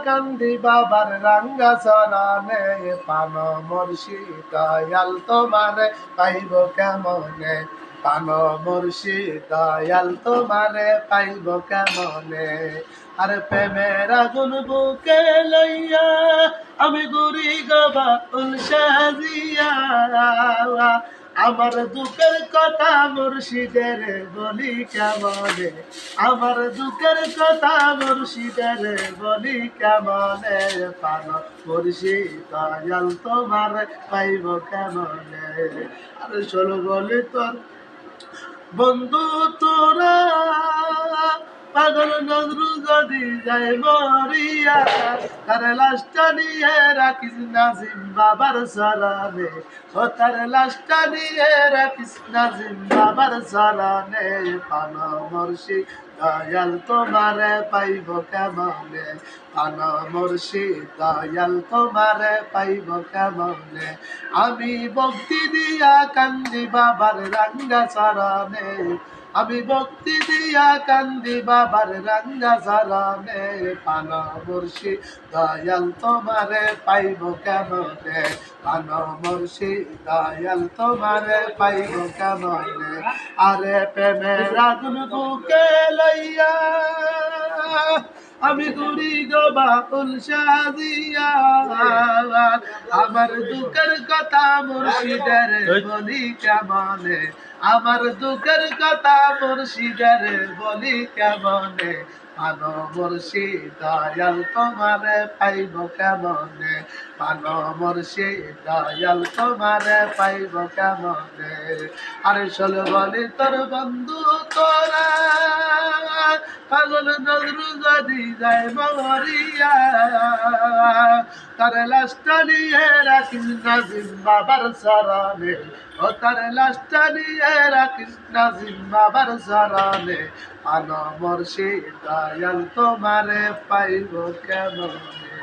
কান্দি বাবার রাঙ্গা চরণে, পান মুর্শিদ দয়াল তোমারে পাইব কেমনে, পান মুর্শিদ দয়াল তোমারে পাইব কেমনে। আর প্রেমের আগুন বুকে লইয়া আমি ঘুরি গো বাউল সাজিয়া, আমার দুঃখের কথা মুর্শিদের বলি কেমনে, আমার দুঃখের কথা মুর্শিদের বলি কেমনে, পান মুর্শিদ দয়াল তোমার পাইব কেমনে। আর চলো বলি তোর বন্ধু তোরা, পাগল নজরু যদি যায় মরিয়া, তার লাশটা নিয়ে রাখিস নাজিম বাবার চরণে, ও তার লাশটা নিয়ে রাখিস নাজিম বাবার চরণে, পান মুর্শিদ দয়াল তোমারে পাইব কেমনে, পান মুর্শিদ দয়াল তোমারে পাইব কেমনে। আমি ভক্তি দিয়া কান্দি বাবার রাঙ্গা চরণে, আমি ভক্তি দিয়া কান্দি বাবার রাঙ্গা চরণে, পান মুর্শিদ দয়াল তোমারে পাইব কেমনে, পান মুর্শিদ দয়াল তোমারে পাইব কেমনে। আরে প্রেমের আগুন বুকে লইয়া আমি ঘুরি গো বাউল সাজিয়া, আমার দুঃখের কথা মুর্শিদের বলি কেমনে, আমার দুঃখের কথা মুর্শিদের বলি কেমনে, পান মুর্শিদ দয়াল তোমারে পাইব কেমনে, পান মুর্শিদ দয়াল তোমারে পাইব কেমনে। আরে চল বলি তোর বন্ধু তোরা, পাগল নজরু যদি যায় মরিয়া, তার লাশটা নিয়ে রাখিস নাজিম বাবার চরণে, ও তার লাশটা নিয়ে রাখিস নাজিম বাবার চরণে, পান মুর্শিদ দয়াল তোমারে পাইব কেমনে।